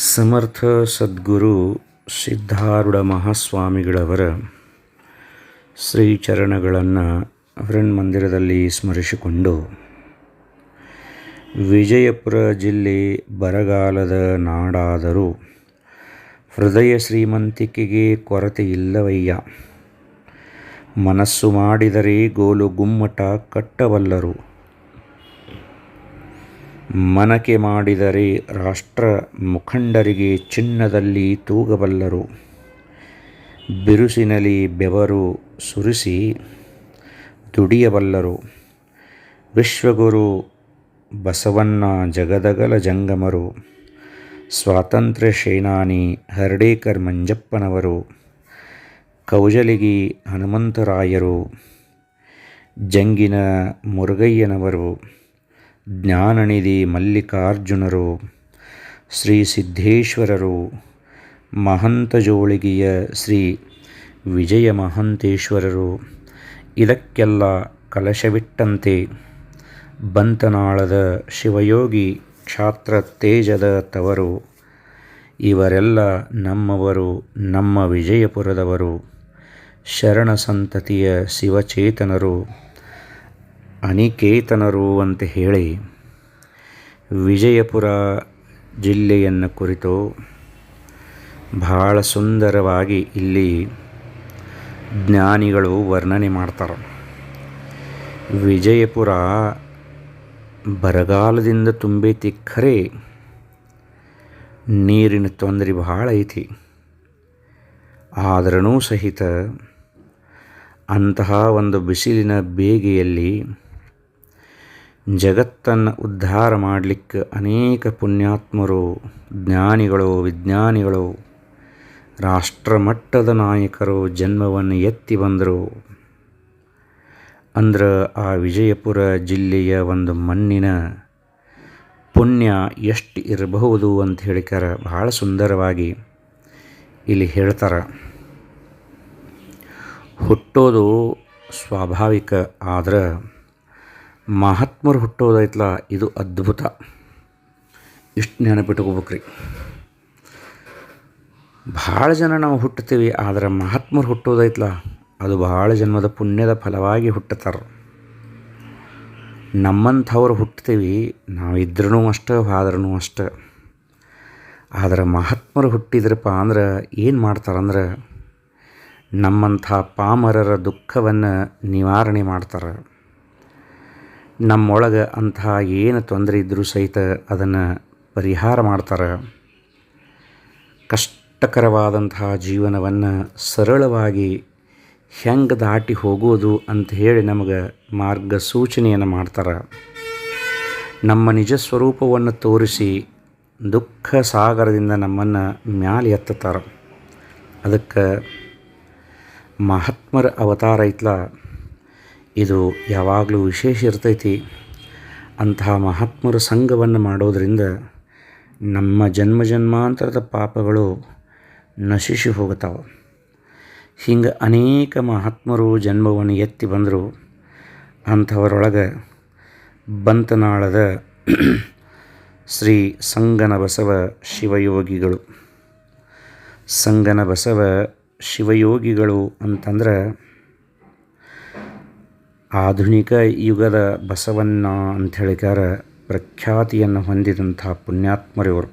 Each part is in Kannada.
ಸಮರ್ಥ ಸದ್ಗುರು ಸಿದ್ಧಾರೂಢ ಮಹಾಸ್ವಾಮಿಗಳವರ ಶ್ರೀಚರಣಗಳನ್ನು ಮಂದಿರದಲ್ಲಿ ಸ್ಮರಿಸಿಕೊಂಡು ವಿಜಯಪುರ ಜಿಲ್ಲೆ ಬರಗಾಲದ ನಾಡಾದರೂ ಹೃದಯ ಶ್ರೀಮಂತಿಕೆಗೆ ಕೊರತೆ ಇಲ್ಲವಯ್ಯ. ಮನಸ್ಸು ಮಾಡಿದರೆ ಗೋಲು ಗುಮ್ಮಟ ಕಟ್ಟಬಲ್ಲರು. ಮನಕೆ ಮಾಡಿದರೆ ರಾಷ್ಟ್ರ ಮುಖಂಡರಿಗೆ ಚಿನ್ನದಲ್ಲಿ ತೂಗಬಲ್ಲರು. ಬಿರುಸಿನಲ್ಲಿ ಬೆವರು ಸುರಿಸಿ ದುಡಿಯಬಲ್ಲರು. ವಿಶ್ವಗುರು ಬಸವಣ್ಣ ಜಗದಗಲ ಜಂಗಮರು, ಸ್ವಾತಂತ್ರ್ಯ ಸೇನಾನಿ ಹರ್ಡೇಕರ್ ಮಂಜಪ್ಪನವರು, ಕೌಜಲಗಿ ಹನುಮಂತರಾಯರು, ಜಂಗಿನ ಮುರುಗಯ್ಯನವರು, ಜ್ಞಾನನಿಧಿ ಮಲ್ಲಿಕಾರ್ಜುನರು, ಶ್ರೀ ಸಿದ್ದೇಶ್ವರರು, ಮಹಂತಜೋಳಿಗೆಯ ಶ್ರೀ ವಿಜಯ ಮಹಂತೇಶ್ವರರು, ಇದಕ್ಕೆಲ್ಲ ಕಲಶವಿಟ್ಟಂತೆ ಬಂತನಾಳದ ಶಿವಯೋಗಿ ಕ್ಷಾತ್ರ ತೇಜದ ತವರು. ಇವರೆಲ್ಲ ನಮ್ಮವರು, ನಮ್ಮ ವಿಜಯಪುರದವರು, ಶರಣ ಸಂತತಿಯ ಶಿವಚೇತನರು, ಅನಿಕೇತನರು ಅಂತ ಹೇಳಿ ವಿಜಯಪುರ ಜಿಲ್ಲೆಯನ್ನು ಕುರಿತು ಬಹಳ ಸುಂದರವಾಗಿ ಇಲ್ಲಿ ಜ್ಞಾನಿಗಳು ವರ್ಣನೆ ಮಾಡ್ತಾರೆ. ವಿಜಯಪುರ ಬರಗಾಲದಿಂದ ತುಂಬೈತಿ, ಖರೆ ನೀರಿನ ತೊಂದರೆ ಬಹಳ ಐತಿ. ಆದ್ರೂ ಸಹಿತ ಅಂತಹ ಒಂದು ಬಿಸಿಲಿನ ಬೇಗೆಯಲ್ಲಿ ಜಗತ್ತನ್ನು ಉದ್ಧಾರ ಮಾಡಲಿಕ್ಕೆ ಅನೇಕ ಪುಣ್ಯಾತ್ಮರು, ಜ್ಞಾನಿಗಳು, ವಿಜ್ಞಾನಿಗಳು, ರಾಷ್ಟ್ರಮಟ್ಟದ ನಾಯಕರು ಜನ್ಮವನ್ನು ಎತ್ತಿ ಬಂದರು. ಅಂದ್ರೆ ಆ ವಿಜಯಪುರ ಜಿಲ್ಲೆಯ ಒಂದು ಮಣ್ಣಿನ ಪುಣ್ಯ ಎಷ್ಟು ಇರಬಹುದು ಅಂತ ಹೇಳಿಕಾರ ಬಹಳ ಸುಂದರವಾಗಿ ಇಲ್ಲಿ ಹೇಳ್ತಾರೆ. ಹುಟ್ಟೋದು ಸ್ವಾಭಾವಿಕ, ಆದ್ರೆ ಮಹಾತ್ಮರು ಹುಟ್ಟೋದೈತಲ್ಲ ಇದು ಅದ್ಭುತ. ಇಷ್ಟು ನೆನಪಿಟ್ಕೋಬೇಕ್ರಿ. ಭಾಳ ಜನ ನಾವು ಹುಟ್ಟುತ್ತೀವಿ, ಆದರೆ ಮಹಾತ್ಮರು ಹುಟ್ಟೋದೈತಲ್ಲ ಅದು ಭಾಳ ಜನ್ಮದ ಪುಣ್ಯದ ಫಲವಾಗಿ ಹುಟ್ಟುತ್ತಾರೆ. ನಮ್ಮಂಥವ್ರು ಹುಟ್ತೀವಿ, ನಾವಿದ್ರೂ ಅಷ್ಟೇ, ಹೋದ್ರೂ ಅಷ್ಟೇ. ಆದರೆ ಮಹಾತ್ಮರು ಹುಟ್ಟಿದ್ರಪ್ಪ ಅಂದ್ರೆ ಏನು ಮಾಡ್ತಾರಂದ್ರೆ ನಮ್ಮಂಥ ಪಾಮರರ ದುಃಖವನ್ನು ನಿವಾರಣೆ ಮಾಡ್ತಾರೆ. ನಮ್ಮೊಳಗೆ ಅಂತಹ ಏನು ತೊಂದರೆ ಇದ್ದರೂ ಸಹಿತ ಅದನ್ನು ಪರಿಹಾರ ಮಾಡ್ತಾರೆ. ಕಷ್ಟಕರವಾದಂತಹ ಜೀವನವನ್ನು ಸರಳವಾಗಿ ಹೆಂಗೆ ದಾಟಿ ಹೋಗೋದು ಅಂತ ಹೇಳಿ ನಮಗೆ ಮಾರ್ಗಸೂಚನೆಯನ್ನು ಮಾಡ್ತಾರೆ. ನಮ್ಮ ನಿಜ ಸ್ವರೂಪವನ್ನು ತೋರಿಸಿ ದುಃಖ ಸಾಗರದಿಂದ ನಮ್ಮನ್ನು ಮ್ಯಾಲೆ ಎತ್ತುತ್ತಾರೆ. ಅದಕ್ಕೆ ಮಹಾತ್ಮರ ಅವತಾರ ಐತಲ್ಲ ಇದು ಯಾವಾಗಲೂ ವಿಶೇಷ ಇರ್ತೈತಿ. ಅಂತಹ ಮಹಾತ್ಮರ ಸಂಘವನ್ನು ಮಾಡೋದರಿಂದ ನಮ್ಮ ಜನ್ಮಾಂತರದ ಪಾಪಗಳು ನಶಿಸಿ ಹೋಗುತ್ತಾವೆ. ಹಿಂಗೆ ಅನೇಕ ಮಹಾತ್ಮರು ಜನ್ಮವನ್ನು ಎತ್ತಿ ಬಂದರು. ಅಂಥವರೊಳಗೆ ಬಂತನಾಳದ ಶ್ರೀ ಸಂಗನ ಬಸವ ಶಿವಯೋಗಿಗಳು. ಸಂಗನ ಬಸವ ಶಿವಯೋಗಿಗಳು ಅಂತಂದ್ರೆ ಆಧುನಿಕ ಯುಗದ ಬಸವಣ್ಣ ಅಂತ ಹೇಳಿಕಾರ ಪ್ರಖ್ಯಾತಿಯನ್ನು ಹೊಂದಿದಂಥ ಪುಣ್ಯಾತ್ಮರಿವರು.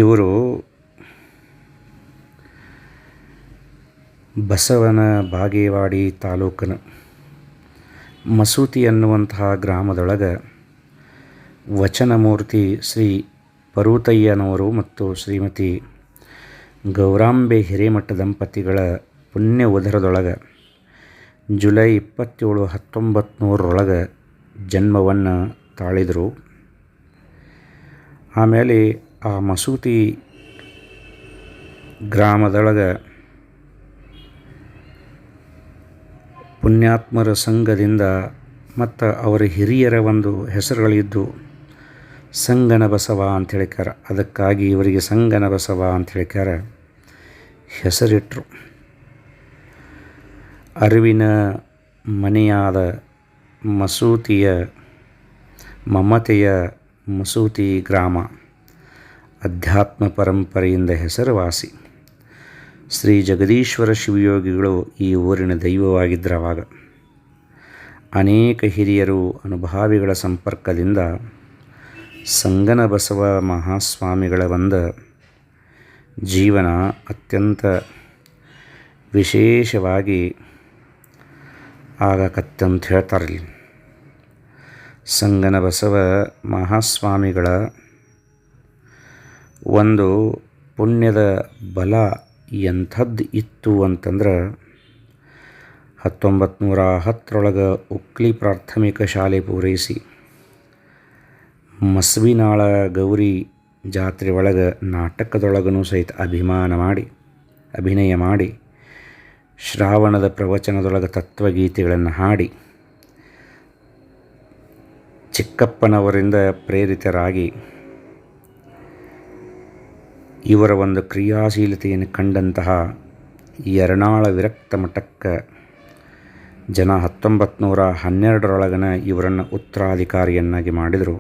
ಇವರು ಬಸವನ ಬಾಗೇವಾಡಿ ತಾಲೂಕಿನ ಮಸೂತಿ ಅನ್ನುವಂತಹ ಗ್ರಾಮದೊಳಗೆ ವಚನಮೂರ್ತಿ ಶ್ರೀ ಪರುತಯ್ಯನವರು ಮತ್ತು ಶ್ರೀಮತಿ ಗೌರಾಂಬೆ ಹಿರೇಮಠ ದಂಪತಿಗಳ ಪುಣ್ಯ ಉದರದೊಳಗೆ ಜುಲೈ 27, 1900 ಜನ್ಮವನ್ನು ತಾಳಿದರು. ಆಮೇಲೆ ಆ ಮಸೂತಿ ಗ್ರಾಮದೊಳಗೆ ಪುಣ್ಯಾತ್ಮರ ಸಂಘದಿಂದ ಮತ್ತು ಅವರ ಹಿರಿಯರ ಒಂದು ಹೆಸರುಗಳಿದ್ದು ಸಂಗನ ಬಸವ ಅಂತ ಹೇಳಿಕಾರ. ಅದಕ್ಕಾಗಿ ಇವರಿಗೆ ಸಂಗನ ಬಸವ ಅಂತ ಹೇಳಿಕಾರ ಹೆಸರಿಟ್ಟರು. ಅರಿವಿನ ಮನೆಯಾದ ಮಸೂತಿಯ ಮಮತೆಯ ಮಸೂತಿ ಗ್ರಾಮ ಅಧ್ಯಾತ್ಮ ಪರಂಪರೆಯಿಂದ ಹೆಸರುವಾಸಿ ಶ್ರೀ ಜಗದೀಶ್ವರ ಶಿವಯೋಗಿಗಳು ಈ ಊರಿನ ದೈವವಾಗಿದ್ದರವಾಗ. ಅನೇಕ ಹಿರಿಯರು ಅನುಭಾವಿಗಳ ಸಂಪರ್ಕದಿಂದ ಸಂಗನ ಬಸವ ಮಹಾಸ್ವಾಮಿಗಳ ಜೀವನ ಅತ್ಯಂತ ವಿಶೇಷವಾಗಿ ಆಗಕತ್ತಂತ ಹೇಳ್ತಾರಲ್ಲಿ. ಸಂಗನ ಬಸವ ಮಹಾಸ್ವಾಮಿಗಳ ಒಂದು ಪುಣ್ಯದ ಬಲ ಎಂಥದ್ದು ಇತ್ತು ಅಂತಂದ್ರೆ 1910 ಉಕ್ಲಿ ಪ್ರಾಥಮಿಕ ಶಾಲೆ ಪೂರೈಸಿ ಮಸ್ವಿನಾಳ ಗೌರಿ ಜಾತ್ರೆ ಒಳಗೆ ನಾಟಕದೊಳಗೂ ಸಹಿತ ಅಭಿನಯ ಮಾಡಿ ಶ್ರಾವಣದ ಪ್ರವಚನದೊಳಗೆ ತತ್ವಗೀತೆಗಳನ್ನು ಹಾಡಿ ಚಿಕ್ಕಪ್ಪನವರಿಂದ ಪ್ರೇರಿತರಾಗಿ ಇವರ ಒಂದು ಕ್ರಿಯಾಶೀಲತೆಯನ್ನು ಕಂಡಂತಹ ಯರನಾಳ ವಿರಕ್ತ ಮಠಕ್ಕೆ ಜನ 1912 ಇವರನ್ನು ಉತ್ತರಾಧಿಕಾರಿಯನ್ನಾಗಿ ಮಾಡಿದರು.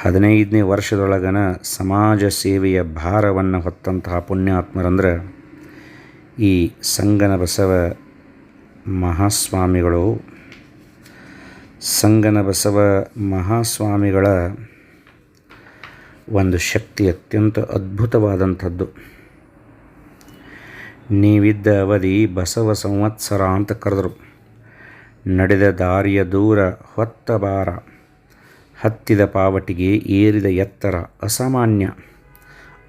15ನೇ ವರ್ಷದೊಳಗನ ಸಮಾಜ ಸೇವೆಯ ಭಾರವನ್ನು ಹೊತ್ತಂತಹ ಪುಣ್ಯಾತ್ಮರಂದ್ರೆ ಈ ಸಂಗನ ಬಸವ ಮಹಾಸ್ವಾಮಿಗಳು. ಸಂಗನ ಬಸವ ಮಹಾಸ್ವಾಮಿಗಳ ಒಂದು ಶಕ್ತಿ ಅತ್ಯಂತ ಅದ್ಭುತವಾದಂಥದ್ದು. ನೀವಿದ್ದ ಅವಧಿ ಬಸವ ಸಂವತ್ಸರ ಅಂತ ಕರೆದರು. ನಡೆದ ದಾರಿಯ ದೂರ, ಹೊತ್ತ ಭಾರ, ಹತ್ತಿದ ಪಾವಟಿಗೆ ಏರಿದ ಎತ್ತರ ಅಸಾಮಾನ್ಯ,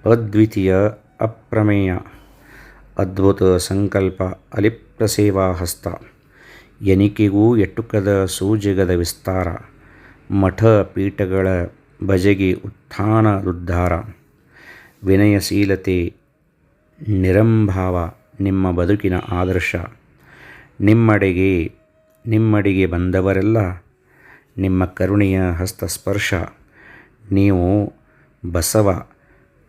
ಅದ್ವಿತೀಯ, ಅಪ್ರಮೇಯ, ಅದ್ಭುತ ಸಂಕಲ್ಪ, ಅಲಿಪ್ತ ಸೇವಾ ಹಸ್ತ, ಎನಿಕೆಗೂ ಎಟುಕದ ಸೂಜಿಗದ ವಿಸ್ತಾರ, ಮಠ ಪೀಠಗಳ ಬಜೆಗೆ ಉತ್ಥಾನದುದ್ಧಾರ, ವಿನಯಶೀಲತೆ, ನಿರಂಭಾವ ನಿಮ್ಮ ಬದುಕಿನ ಆದರ್ಶ. ನಿಮ್ಮಡೆಗೆ ಬಂದವರೆಲ್ಲ ನಿಮ್ಮ ಕರುಣೆಯ ಹಸ್ತಸ್ಪರ್ಶ. ನೀವು ಬಸವ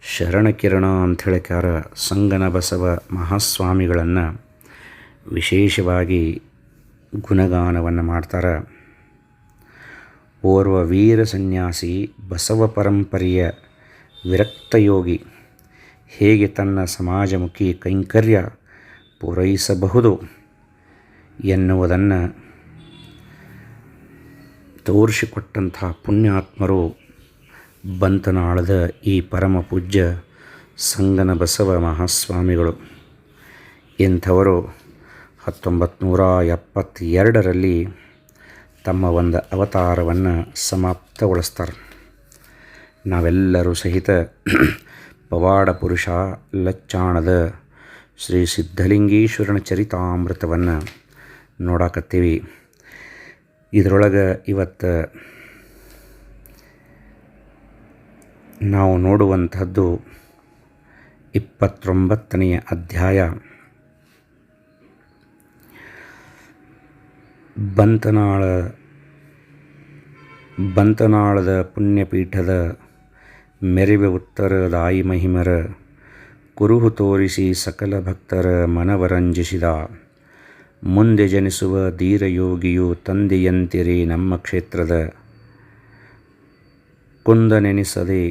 ಶರಣಕಿರಣ ಅಂತ ಹೇಳಿಕಾರ ಸಂಗನ ಬಸವ ಮಹಾಸ್ವಾಮಿಗಳನ್ನು ವಿಶೇಷವಾಗಿ ಗುಣಗಾನವನ್ನು ಮಾಡ್ತಾರೆ. ಓರ್ವ ವೀರ ಸನ್ಯಾಸಿ ಬಸವ ಪರಂಪರೆಯ ವಿರಕ್ತಯೋಗಿ ಹೇಗೆ ತನ್ನ ಸಮಾಜಮುಖಿ ಕೈಂಕರ್ಯ ಪೂರೈಸಬಹುದು ಎನ್ನುವುದನ್ನು ತೋರಿಸಿಕೊಟ್ಟಂತಹ ಪುಣ್ಯಾತ್ಮರು ಬಂತನಾಳದ ಈ ಪರಮ ಪೂಜ್ಯ ಸಂಗನ ಬಸವ ಮಹಾಸ್ವಾಮಿಗಳು. ಇಂಥವರು 1972 ತಮ್ಮ ಒಂದು ಅವತಾರವನ್ನು ಸಮಾಪ್ತಗೊಳಿಸ್ತಾರೆ. ನಾವೆಲ್ಲರೂ ಸಹಿತ ಪವಾಡ ಪುರುಷ ಲಚ್ಚಾಣದ ಶ್ರೀ ಸಿದ್ಧಲಿಂಗೇಶ್ವರನ ಚರಿತಾಮೃತವನ್ನು ನೋಡಾಕತ್ತೀವಿ. ಇದರೊಳಗೆ ಇವತ್ತು ನಾವು ನೋಡುವಂಥದ್ದು 29ನೆಯ ಅಧ್ಯಾಯ. ಬಂತನಾಳದ ಪುಣ್ಯಪೀಠದ ಮೆರಿವೆ ಉತ್ತರದಾಯಿ ಮಹಿಮರ ಕುರುಹು ತೋರಿಸಿ ಸಕಲ ಭಕ್ತರ ಮನವರಂಜಿಸಿದ ಮುಂದೆ ಜನಿಸುವ ಧೀರಯೋಗಿಯು ತಂದೆಯಂತಿರೇ ನಮ್ಮ ಕ್ಷೇತ್ರದ ಕುಂದನೆನಿಸದೆ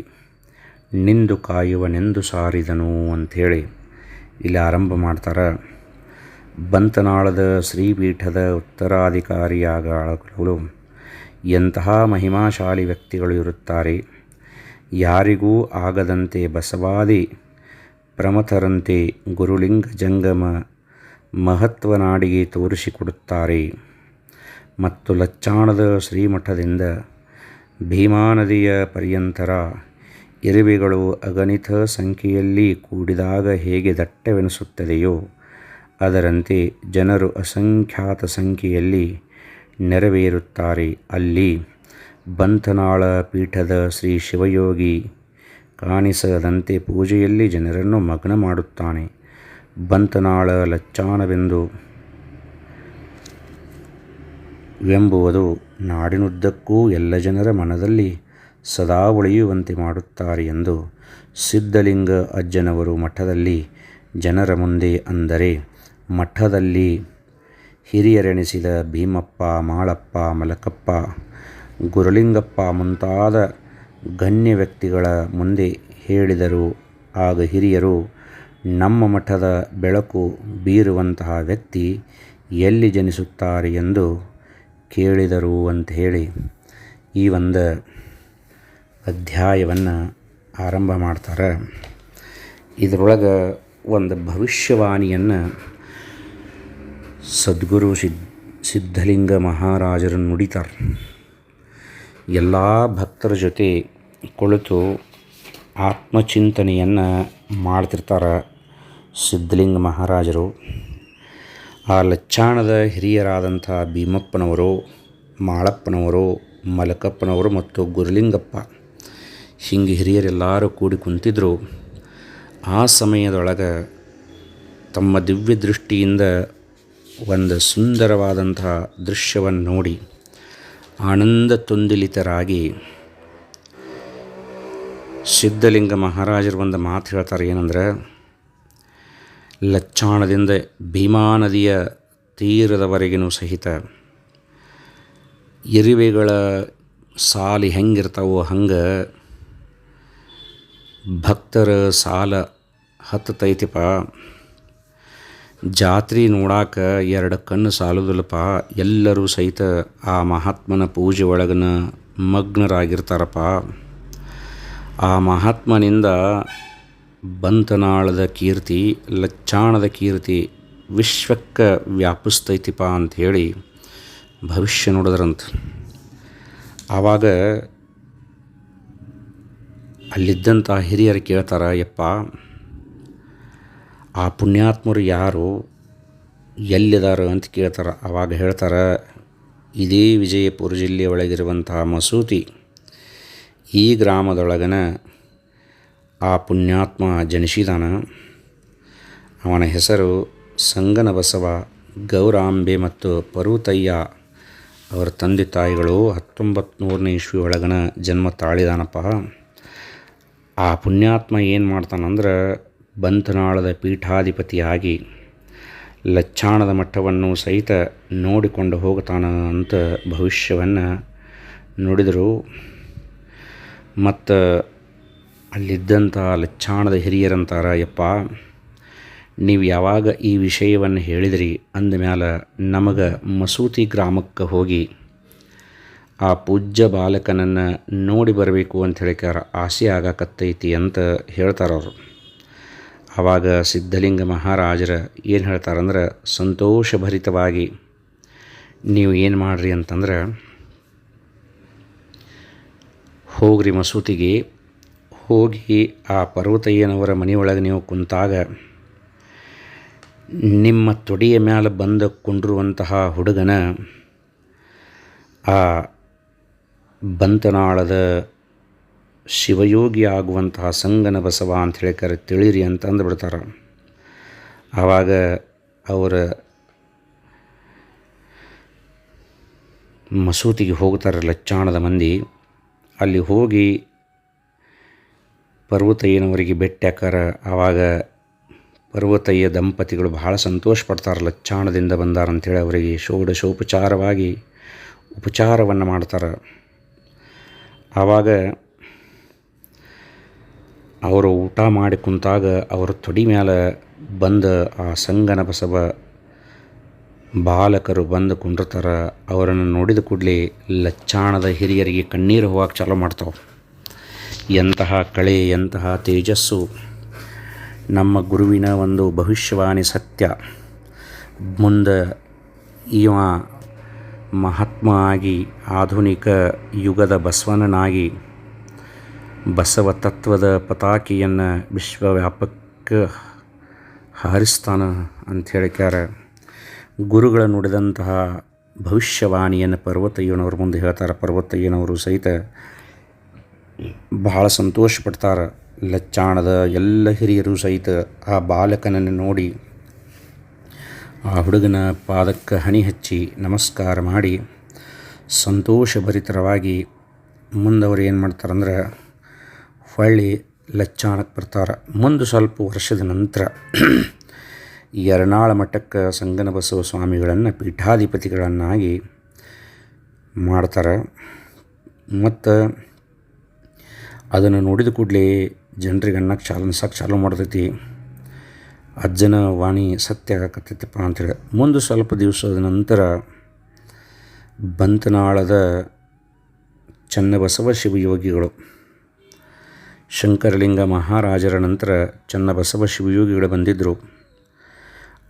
ನಿಂದು ಕಾಯುವನೆಂದು ಸಾರಿದನು ಅಂಥೇಳಿ ಇಲ್ಲಿ ಆರಂಭ ಮಾಡ್ತಾರೆ. ಬಂತನಾಳದ ಶ್ರೀಪೀಠದ ಉತ್ತರಾಧಿಕಾರಿಯಾಗಲು ಎಂತಹ ಮಹಿಮಾಶಾಲಿ ವ್ಯಕ್ತಿಗಳು ಇರುತ್ತಾರೆ. ಯಾರಿಗೂ ಆಗದಂತೆ ಬಸವಾದಿ ಪ್ರಮಥರಂತೆ ಗುರುಲಿಂಗ ಜಂಗಮ ಮಹತ್ವನಾಡಿಗೆ ತೋರಿಸಿಕೊಡುತ್ತಾರೆ. ಮತ್ತು ಲಚ್ಚಾಣದ ಶ್ರೀಮಠದಿಂದ ಭೀಮಾ ನದಿಯ ಪರ್ಯಂತರ ಇರುವೆಗಳು ಅಗಣಿತ ಸಂಖ್ಯೆಯಲ್ಲಿ ಕೂಡಿದಾಗ ಹೇಗೆ ದಟ್ಟವೆನಿಸುತ್ತದೆಯೋ ಅದರಂತೆ ಜನರು ಅಸಂಖ್ಯಾತ ಸಂಖ್ಯೆಯಲ್ಲಿ ನೆರವೇರುತ್ತಾರೆ. ಅಲ್ಲಿ ಬಂತನಾಳ ಪೀಠದ ಶ್ರೀ ಶಿವಯೋಗಿ ಕಾಣಿಸದಂತೆ ಪೂಜೆಯಲ್ಲಿ ಜನರನ್ನು ಮಗ್ನ ಮಾಡುತ್ತಾನೆ. ಬಂತನಾಳ ಲಚ್ಚಾಣವೆಂಬುವುದು ನಾಡಿನುದ್ದಕ್ಕೂ ಎಲ್ಲ ಜನರ ಮನದಲ್ಲಿ ಸದಾ ಉಳಿಯುವಂತೆ ಮಾಡುತ್ತಾರೆ ಎಂದು ಸಿದ್ಧಲಿಂಗ ಅಜ್ಜನವರು ಮಠದಲ್ಲಿ ಜನರ ಮುಂದೆ ಅಂದರೆ ಮಠದಲ್ಲಿ ಹಿರಿಯರೆನಿಸಿದ ಭೀಮಪ್ಪ, ಮಾಳಪ್ಪ, ಮಲಕಪ್ಪ, ಗುರುಲಿಂಗಪ್ಪ ಮುಂತಾದ ಗಣ್ಯ ವ್ಯಕ್ತಿಗಳ ಮುಂದೆ ಹೇಳಿದರು. ಆಗ ಹಿರಿಯರು, ನಮ್ಮ ಮಠದ ಬೆಳಕು ಬೀರುವಂತಹ ವ್ಯಕ್ತಿ ಎಲ್ಲಿ ಜನಿಸುತ್ತಾರೆ ಎಂದು ಕೇಳಿದರು ಅಂತ ಹೇಳಿ ಈ ಒಂದು ಅಧ್ಯಾಯವನ್ನು ಆರಂಭ ಮಾಡ್ತಾರೆ. ಇದರೊಳಗೆ ಒಂದು ಭವಿಷ್ಯವಾಣಿಯನ್ನು ಸದ್ಗುರು ಸಿದ್ಧಲಿಂಗ ಮಹಾರಾಜರು ನುಡಿತಾರೆ. ಎಲ್ಲ ಭಕ್ತರ ಜೊತೆ ಕುಳಿತು ಆತ್ಮಚಿಂತನೆಯನ್ನು ಮಾಡ್ತಿರ್ತಾರೆ ಸಿದ್ಧಲಿಂಗ ಮಹಾರಾಜರು. ಆ ಲಚ್ಚಾಣದ ಹಿರಿಯರಾದಂಥ ಭೀಮಪ್ಪನವರು, ಮಾಳಪ್ಪನವರು, ಮಲಕಪ್ಪನವರು ಮತ್ತು ಗುರುಲಿಂಗಪ್ಪ ಹೀಗೆ ಹಿರಿಯರೆಲ್ಲರೂ ಕೂಡಿ ಕುಂತಿದ್ರು. ಆ ಸಮಯದೊಳಗೆ ತಮ್ಮ ದಿವ್ಯ ದೃಷ್ಟಿಯಿಂದ ಒಂದು ಸುಂದರವಾದಂಥ ದೃಶ್ಯವನ್ನು ನೋಡಿ ಆನಂದ ತುಂದಿಲಿತರಾಗಿ ಸಿದ್ಧಲಿಂಗ ಮಹಾರಾಜರು ಒಂದು ಮಾತು ಹೇಳ್ತಾರೆ. ಏನಂದ್ರೆ, ಲಚ್ಚಾಣದಿಂದ ಭೀಮಾ ನದಿಯ ತೀರದವರೆಗಿನೂ ಸಹಿತ ಇರುವೆಗಳ ಸಾಲಿ ಹೆಂಗಿರ್ತಾವೋ ಹಂಗೆ ಭಕ್ತರ ಸಾಲ ಹತ್ತೈತಿಪ್ಪ. ಜಾತ್ರೆ ನೋಡಾಕ 2 ಕಣ್ಣು ಸಾಲುದಿಲ್ಲಪ್ಪ. ಎಲ್ಲರೂ ಸಹಿತ ಆ ಮಹಾತ್ಮನ ಪೂಜೆ ಒಳಗನ ಮಗ್ನರಾಗಿರ್ತಾರಪ್ಪ. ಆ ಮಹಾತ್ಮನಿಂದ ಬಂತನಾಳದ ಕೀರ್ತಿ, ಲಚ್ಚಾಣದ ಕೀರ್ತಿ ವಿಶ್ವಕ್ಕೆ ವ್ಯಾಪಿಸ್ತೈತಿಪ್ಪ ಅಂಥೇಳಿ ಭವಿಷ್ಯ ನೋಡಿದ್ರಂತ. ಆವಾಗ ಅಲ್ಲಿದ್ದಂಥ ಹಿರಿಯರು ಕೇಳ್ತಾರೆ, ಯಪ್ಪ ಆ ಪುಣ್ಯಾತ್ಮರು ಯಾರು, ಎಲ್ಲಿದ್ದಾರೆ ಅಂತ ಕೇಳ್ತಾರೆ. ಆವಾಗ ಹೇಳ್ತಾರೆ, ಇದೇ ವಿಜಯಪುರ ಜಿಲ್ಲೆ ಒಳಗಿರುವಂತಹ ಮಸೂತಿ ಈ ಗ್ರಾಮದೊಳಗನ ಆ ಪುಣ್ಯಾತ್ಮ ಜನಿಸಿದಾನ. ಅವನ ಹೆಸರು ಸಂಗನ ಬಸವ. ಗೌರಾಂಬೆ ಮತ್ತು ಪರ್ವತಯ್ಯ ಅವರ ತಂದೆ ತಾಯಿಗಳು 1900ನೇ ಇಸ್ವಿ ಒಳಗನ ಜನ್ಮ ತಾಳಿದಾನಪ್ಪ. ಆ ಪುಣ್ಯಾತ್ಮ ಏನು ಮಾಡ್ತಾನಂದ್ರೆ, ಬಂತನಾಳದ ಪೀಠಾಧಿಪತಿಯಾಗಿ ಲಚ್ಚಾಣದ ಮಠವನ್ನು ಸಹಿತ ನೋಡಿಕೊಂಡು ಹೋಗ್ತಾನ ಅಂತ ಭವಿಷ್ಯವನ್ನು ನುಡಿದರು. ಮತ್ತು ಅಲ್ಲಿದ್ದಂಥ ಲಚ್ಚಾಣದ ಹಿರಿಯರಂತಾರ, ಯಪ್ಪ ನೀವು ಯಾವಾಗ ಈ ವಿಷಯವನ್ನು ಹೇಳಿದ್ರಿ ಅಂದಮೇಲೆ ನಮಗೆ ಮಸೂತಿ ಗ್ರಾಮಕ್ಕೆ ಹೋಗಿ ಆ ಪೂಜ್ಯ ಬಾಲಕನನ್ನು ನೋಡಿ ಬರಬೇಕು ಅಂತ ಹೇಳಿಕಾರ ಆಸೆ ಆಗಕತ್ತೈತಿ ಅಂತ ಹೇಳ್ತಾರವರು. ಆವಾಗ ಸಿದ್ಧಲಿಂಗ ಮಹಾರಾಜರ ಏನು ಹೇಳ್ತಾರಂದ್ರೆ, ಸಂತೋಷಭರಿತವಾಗಿ ನೀವು ಏನು ಮಾಡಿರಿ ಅಂತಂದ್ರೆ, ಹೋಗ್ರಿ ಮಸೂತಿಗೆ ಹೋಗಿ ಆ ಪರ್ವತಯ್ಯನವರ ಮನೆಯೊಳಗೆ ನೀವು ಕುಂತಾಗ ನಿಮ್ಮ ತೊಡೆಯ ಮೇಲೆ ಬಂದು ಕೊಂಡಿರುವಂತಹ ಹುಡುಗನ ಆ ಬಂತನಾಳದ ಶಿವಯೋಗಿ ಆಗುವಂತಹ ಸಂಗನ ಬಸವ ಅಂತ ಹೇಳಿಕಾರ ತಿಳಿರಿ ಅಂತ ಅಂದುಬಿಡ್ತಾರೆ. ಆವಾಗ ಅವರ ಮಸೂತಿಗೆ ಹೋಗ್ತಾರೆ ಲಚ್ಚಾಣದ ಮಂದಿ. ಅಲ್ಲಿ ಹೋಗಿ ಪರ್ವತಯ್ಯನವರಿಗೆ ಭೇಟಿ ಹಾಕಾರ. ಆವಾಗ ಪರ್ವತಯ್ಯ ದಂಪತಿಗಳು ಬಹಳ ಸಂತೋಷ ಪಡ್ತಾರೆ, ಲಚ್ಚಾಣದಿಂದ ಬಂದಾರಂಥೇಳಿ ಅವರಿಗೆ ಷೋಡಶೋಪಚಾರವಾಗಿ ಉಪಚಾರವನ್ನು ಮಾಡ್ತಾರೆ. ಆವಾಗ ಅವರು ಊಟ ಮಾಡಿ ಕುಂತಾಗ ಅವರ ತೊಡಿ ಮೇಲೆ ಬಂದ ಆ ಸಂಗನ ಬಸವ ಬಾಲಕರು ಬಂದು ಕುಂಡಿರ್ತಾರೆ. ಅವರನ್ನು ನೋಡಿದ ಕೂಡಲೇ ಲಚ್ಚಾಣದ ಹಿರಿಯರಿಗೆ ಕಣ್ಣೀರು ಹೋಗಕ್ಕೆ ಚಾಲೂ ಮಾಡ್ತಾವೆ. ಎಂತಹ ಕಳೆ, ಎಂತಹ ತೇಜಸ್ಸು! ನಮ್ಮ ಗುರುವಿನ ಒಂದು ಭವಿಷ್ಯವಾಣಿ ಸತ್ಯ. ಮುಂದೆ ಇವ ಮಹಾತ್ಮ ಆಗಿ ಆಧುನಿಕ ಯುಗದ ಬಸವಣ್ಣನಾಗಿ ಬಸವ ತತ್ವದ ಪತಾಕೆಯನ್ನು ವಿಶ್ವವ್ಯಾಪಕ ಹಾರಿಸ್ತಾನ ಅಂತ ಹೇಳಿಕ್ಯಾರ. ಗುರುಗಳ ನುಡಿದಂತಹ ಭವಿಷ್ಯವಾಣಿಯನ್ನು ಪರ್ವತಯ್ಯನವ್ರ ಮುಂದೆ ಹೇಳ್ತಾರೆ. ಪರ್ವತಯ್ಯನವರು ಸಹಿತ ಬಹಳ ಸಂತೋಷ ಪಡ್ತಾರೆ. ಲಚ್ಚಾಣದ ಎಲ್ಲ ಹಿರಿಯರು ಸಹಿತ ಆ ಬಾಲಕನನ್ನು ನೋಡಿ ಆ ಹುಡುಗನ ಪಾದಕ್ಕೆ ಹಣಿ ಹಚ್ಚಿ ನಮಸ್ಕಾರ ಮಾಡಿ ಸಂತೋಷಭರಿತರವಾಗಿ ಮುಂದವರು ಏನು ಮಾಡ್ತಾರಂದ್ರೆ ಹೊಳ್ಳಿ ಲಚ್ಚಾಣಕ್ಕೆ ಬರ್ತಾರೆ. ಮುಂದೆ ಸ್ವಲ್ಪ ವರ್ಷದ ನಂತರ ಯರನಾಳ ಮಠಕ್ಕೆ ಸಂಗನ ಬಸವ ಸ್ವಾಮಿಗಳನ್ನು ಪೀಠಾಧಿಪತಿಗಳನ್ನಾಗಿ ಮಾಡ್ತಾರೆ. ಮತ್ತು ಅದನ್ನು ನೋಡಿದ ಕೂಡಲೇ ಜನರಿಗೆ ಅನ್ನಕ್ಕೆ ಅನ್ಸಕ್ಕೆ ಚಾಲು ಮಾಡ್ತೈತಿ. ಅಜ್ಜನ ವಾಣಿ ಸತ್ಯ ಆಗಕತ್ತೈತಪ್ಪ ಅಂತೇಳಿ. ಮುಂದೆ ಸ್ವಲ್ಪ ದಿವಸದ ನಂತರ ಬಂತನಾಳದ ಚನ್ನಬಸವ ಶಿವಯೋಗಿಗಳು, ಶಂಕರಲಿಂಗ ಮಹಾರಾಜರ ನಂತರ ಚನ್ನಬಸವ ಶಿವಯೋಗಿಗಳು ಬಂದಿದ್ದರು.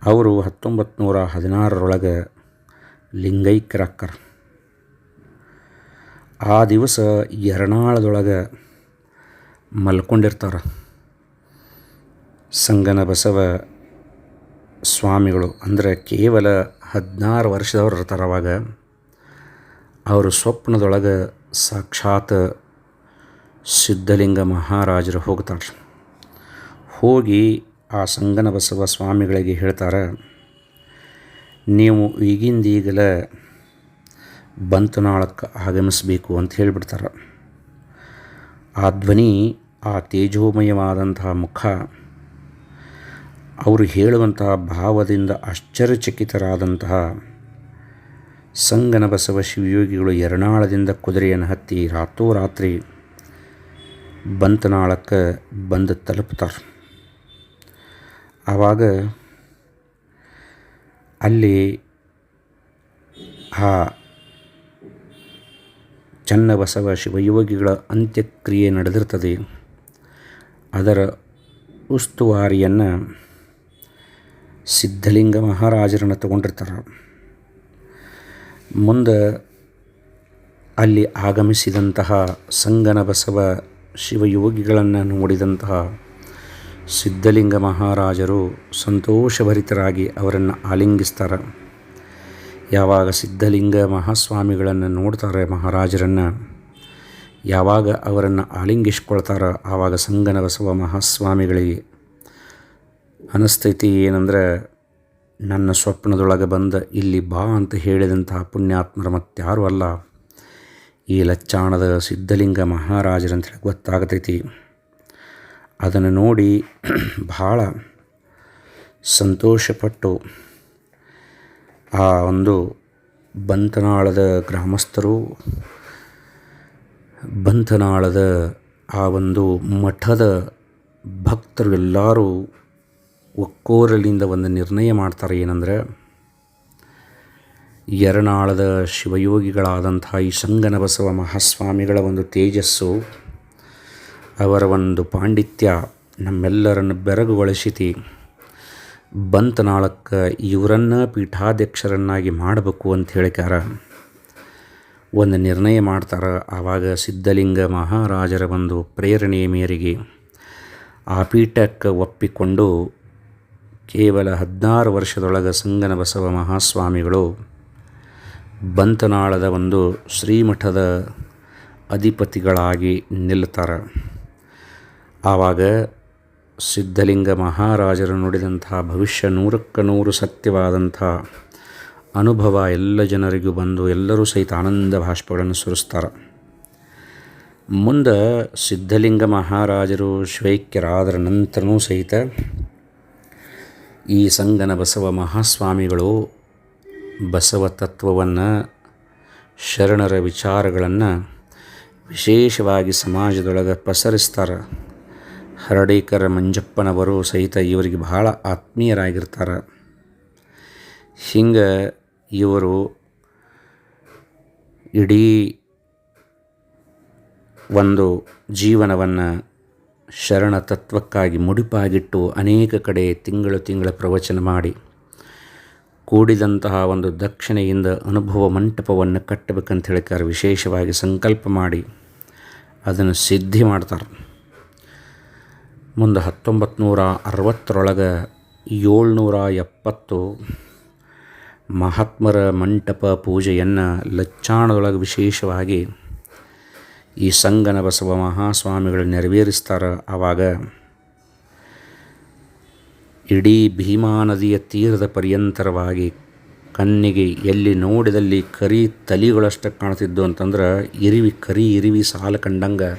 ಅವರು 1916 ಲಿಂಗೈಕ್ಯರಾಕ್ಕಾರ. ಆ ದಿವಸ ಯರನಾಳದೊಳಗೆ ಮಲ್ಕೊಂಡಿರ್ತಾರೆ ಸಂಗನ ಬಸವ ಸ್ವಾಮಿಗಳು. ಅಂದರೆ ಕೇವಲ 16 ವರ್ಷದವ್ರು ಇರ್ತಾರೆ. ಅವಾಗ ಅವರು ಸ್ವಪ್ನದೊಳಗೆ ಸಾಕ್ಷಾತ್ ಸಿದ್ಧಲಿಂಗ ಮಹಾರಾಜರು ಹೋಗ್ತಾರೆ. ಹೋಗಿ ಆ ಸಂಗನ ಬಸವ ಸ್ವಾಮಿಗಳಿಗೆ ಹೇಳ್ತಾರೆ, ನೀವು ಈಗಿಂದೀಗಲೇ ಬಂತನಾಳಕ್ಕೆ ಆಗಮಿಸಬೇಕು ಅಂತ ಹೇಳಿಬಿಡ್ತಾರೆ. ಆ ಧ್ವನಿ, ಆ ತೇಜೋಮಯವಾದಂತಹ ಮುಖ, ಅವರು ಹೇಳುವಂತಹ ಭಾವದಿಂದ ಆಶ್ಚರ್ಯಚಕಿತರಾದಂತಹ ಸಂಗನ ಬಸವ ಶಿವಯೋಗಿಗಳು ಯರನಾಳದಿಂದ ಕುದುರೆಯನ್ನು ಹತ್ತಿ ರಾತ್ರೋರಾತ್ರಿ ಬಂತನಾಳಕ್ಕೆ ಬಂದು ತಲುಪ್ತಾರೆ. ಆವಾಗ ಅಲ್ಲಿ ಆ ಚನ್ನಬಸವ ಶಿವಯೋಗಿಗಳ ಅಂತ್ಯಕ್ರಿಯೆ ನಡೆದಿರ್ತದೆ. ಅದರ ಉಸ್ತುವಾರಿಯನ್ನು ಸಿದ್ಧಲಿಂಗ ಮಹಾರಾಜರನ್ನು ತಗೊಂಡಿರ್ತಾರೆ. ಮುಂದೆ ಅಲ್ಲಿ ಆಗಮಿಸಿದಂತಹ ಸಂಗನ ಬಸವ ಶಿವಯೋಗಿಗಳನ್ನು ನೋಡಿದಂತಹ ಸಿದ್ಧಲಿಂಗ ಮಹಾರಾಜರು ಸಂತೋಷಭರಿತರಾಗಿ ಅವರನ್ನು ಆಲಿಂಗಿಸ್ತಾರೆ. ಯಾವಾಗ ಸಿದ್ಧಲಿಂಗ ಮಹಾಸ್ವಾಮಿಗಳನ್ನು ನೋಡ್ತಾರೆ, ಮಹಾರಾಜರನ್ನು ಯಾವಾಗ ಅವರನ್ನು ಆಲಿಂಗಿಸ್ಕೊಳ್ತಾರೋ ಆವಾಗ ಸಂಗನ ಬಸವ ಮಹಾಸ್ವಾಮಿಗಳಿಗೆ ಅನಿಸ್ತೈತಿ ಏನಂದರೆ, ನನ್ನ ಸ್ವಪ್ನದೊಳಗೆ ಬಂದ ಇಲ್ಲಿ ಬಾ ಅಂತ ಹೇಳಿದಂತಹ ಪುಣ್ಯಾತ್ಮರು ಮತ್ತಾರೂ ಅಲ್ಲ, ಈ ಲಚ್ಚಾಣದ ಸಿದ್ಧಲಿಂಗ ಮಹಾರಾಜರಂತೇಳಿ ಗೊತ್ತಾಗತೈತಿ. ಅದನ್ನು ನೋಡಿ ಭಾಳ ಸಂತೋಷಪಟ್ಟು ಆ ಒಂದು ಬಂತನಾಳದ ಗ್ರಾಮಸ್ಥರು, ಬಂತನಾಳದ ಆ ಒಂದು ಮಠದ ಭಕ್ತರು ಎಲ್ಲರೂ ಒಕ್ಕೋರಲಿಂದ ಒಂದು ನಿರ್ಣಯ ಮಾಡ್ತಾರೆ. ಏನಂದರೆ, ಯರನಾಳದ ಶಿವಯೋಗಿಗಳಾದಂಥ ಈ ಸಂಗನ ಬಸವ ಮಹಾಸ್ವಾಮಿಗಳ ಒಂದು ತೇಜಸ್ಸು, ಅವರ ಒಂದು ಪಾಂಡಿತ್ಯ ನಮ್ಮೆಲ್ಲರನ್ನು ಬೆರಗುಗೊಳಿಸಿತಿ. ಬಂತನಾಳಕ್ಕೆ ಇವರನ್ನು ಪೀಠಾಧ್ಯಕ್ಷರನ್ನಾಗಿ ಮಾಡಬೇಕು ಅಂತ ಹೇಳಿಕಾರ ಒಂದು ನಿರ್ಣಯ ಮಾಡ್ತಾರೆ. ಆವಾಗ ಸಿದ್ಧಲಿಂಗ ಮಹಾರಾಜರ ಒಂದು ಪ್ರೇರಣೆಯ ಮೇರೆಗೆ ಆ ಪೀಠಕ್ಕೆ ಒಪ್ಪಿಕೊಂಡು ಕೇವಲ 16 ವರ್ಷದೊಳಗೆ ಸಂಗನ ಬಸವ ಮಹಾಸ್ವಾಮಿಗಳು ಬಂತನಾಳದ ಒಂದು ಶ್ರೀಮಠದ ಅಧಿಪತಿಗಳಾಗಿ ನಿಲ್ಲುತ್ತಾರೆ. ಆವಾಗ ಸಿದ್ಧಲಿಂಗ ಮಹಾರಾಜರು ನುಡಿದಂತಹ ಭವಿಷ್ಯ 100% ಸತ್ಯವಾದಂಥ ಅನುಭವ ಎಲ್ಲ ಜನರಿಗೂ ಬಂದು ಎಲ್ಲರೂ ಸಹಿತ ಆನಂದ ಬಾಷ್ಪಗಳನ್ನು ಸುರಿಸ್ತಾರೆ. ಮುಂದೆ ಸಿದ್ಧಲಿಂಗ ಮಹಾರಾಜರು ಶಿವೈಕ್ಯರಾದರ ನಂತರನೂ ಸಹಿತ ಈ ಸಂಗನ ಬಸವ ಮಹಾಸ್ವಾಮಿಗಳು ಬಸವ ತತ್ವವನ್ನು, ಶರಣರ ವಿಚಾರಗಳನ್ನು ವಿಶೇಷವಾಗಿ ಸಮಾಜದೊಳಗೆ ಪಸರಿಸ್ತಾರೆ. ಹರಡೇಕರ ಮಂಜಪ್ಪನವರು ಸಹಿತ ಇವರಿಗೆ ಬಹಳ ಆತ್ಮೀಯರಾಗಿರ್ತಾರೆ. ಹಿಂಗೆ ಇವರು ಇಡೀ ಒಂದು ಜೀವನವನ್ನು ಶರಣ ತತ್ವಕ್ಕಾಗಿ ಮುಡಿಪಾಗಿಟ್ಟು ಅನೇಕ ಕಡೆ ತಿಂಗಳ ಪ್ರವಚನ ಮಾಡಿ ಕೂಡಿದಂತಹ ಒಂದು ದಕ್ಷಿಣೆಯಿಂದ ಅನುಭವ ಮಂಟಪವನ್ನು ಕಟ್ಟಬೇಕಂತ ಹೇಳ್ತಾರೆ. ವಿಶೇಷವಾಗಿ ಸಂಕಲ್ಪ ಮಾಡಿ ಅದನ್ನು ಸಿದ್ಧಿ ಮಾಡ್ತಾರೆ. ಮುಂದೆ 1960 770 ಮಹಾತ್ಮರ ಮಂಟಪ ಪೂಜೆಯನ್ನು ಲಚ್ಚಾಣದೊಳಗೆ ವಿಶೇಷವಾಗಿ ಈ ಸಂಗನ ಬಸವ ಮಹಾಸ್ವಾಮಿಗಳು ನೆರವೇರಿಸ್ತಾರೆ. ಆವಾಗ ಇಡೀ ಭೀಮಾ ನದಿಯ ತೀರದ ಪರ್ಯಂತರವಾಗಿ ಕಣ್ಣಿಗೆ ಎಲ್ಲಿ ನೋಡಿದಲ್ಲಿ ಕರಿ ತಲಿಗಳಷ್ಟು ಕಾಣ್ತಿದ್ದು ಅಂತಂದ್ರೆ ಕರಿ ಇರಿವಿ ಸಾಲ ಕಂಡಂಗೆ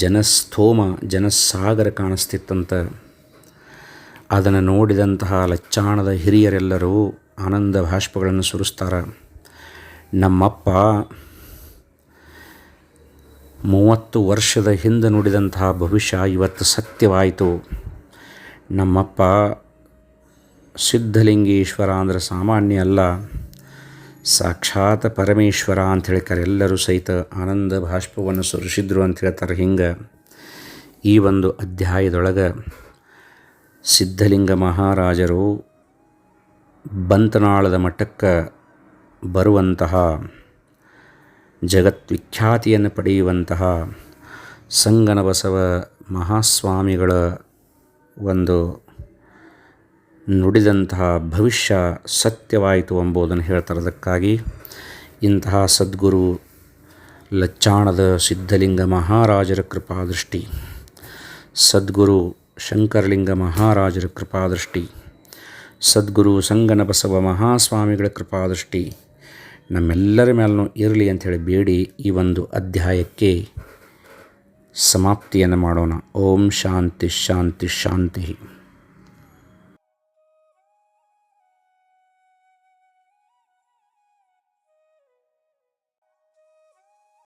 ಜನಸ್ಥೋಮ ಜನಸಾಗರ ಕಾಣಿಸ್ತಿತ್ತಂತ. ಅದನ್ನು ನೋಡಿದಂತಹ ಲಚ್ಚಾಣದ ಹಿರಿಯರೆಲ್ಲರೂ ಆನಂದ ಬಾಷ್ಪಗಳನ್ನು ಸುರಿಸ್ತಾರೆ. ನಮ್ಮಪ್ಪ 30 ವರ್ಷದ ಹಿಂದೆ ನುಡಿದಂತಹ ಭವಿಷ್ಯ ಇವತ್ತು ಸತ್ಯವಾಯಿತು. ನಮ್ಮಪ್ಪ ಸಿದ್ಧಲಿಂಗೇಶ್ವರ ಅಂದರೆ ಸಾಮಾನ್ಯ ಅಲ್ಲ, ಸಾಕ್ಷಾತ್ ಪರಮೇಶ್ವರ ಅಂತ ಹೇಳ್ತಾರೆ. ಎಲ್ಲರೂ ಸಹಿತ ಆನಂದ ಬಾಷ್ಪವನ್ನು ಸುರಿಸಿದ್ರು ಅಂತ ಹೇಳ್ತಾರೆ. ಹಿಂಗೆ ಈ ಒಂದು ಅಧ್ಯಾಯದೊಳಗೆ ಸಿದ್ಧಲಿಂಗ ಮಹಾರಾಜರು ಬಂತನಾಳದ ಮಠಕ್ಕೆ ಬರುವಂತಹ, ಜಗದ್ವಿಖ್ಯಾತಿಯನ್ನು ಪಡೆಯುವಂತಹ ಸಂಗನಬಸವ ಮಹಾಸ್ವಾಮಿಗಳ ಒಂದು ನುಡಿದಂತಹ ಭವಿಷ್ಯ ಸತ್ಯವಾಯಿತು ಎಂಬುದನ್ನು ಹೇಳ್ತಾರೆ. ಅದಕ್ಕಾಗಿ ಇಂತಹ ಸದ್ಗುರು ಲಚ್ಚಾಣದ ಸಿದ್ಧಲಿಂಗ ಮಹಾರಾಜರ ಕೃಪಾದೃಷ್ಟಿ, ಸದ್ಗುರು ಶಂಕರಲಿಂಗ ಮಹಾರಾಜರ ಕೃಪಾದೃಷ್ಟಿ, ಸದ್ಗುರು ಸಂಗನಬಸವ ಮಹಾಸ್ವಾಮಿಗಳ ಕೃಪಾದೃಷ್ಟಿ ನಮ್ಮೆಲ್ಲರ ಮೇಲೂ ಇರಲಿ ಅಂಥೇಳಿ ಬೇಡಿ ಈ ಒಂದು ಅಧ್ಯಾಯಕ್ಕೆ ಸಮಾಪ್ತಿಯನ್ನು ಮಾಡೋಣ. ಓಂ ಶಾಂತಿ ಶಾಂತಿ ಶಾಂತಿ.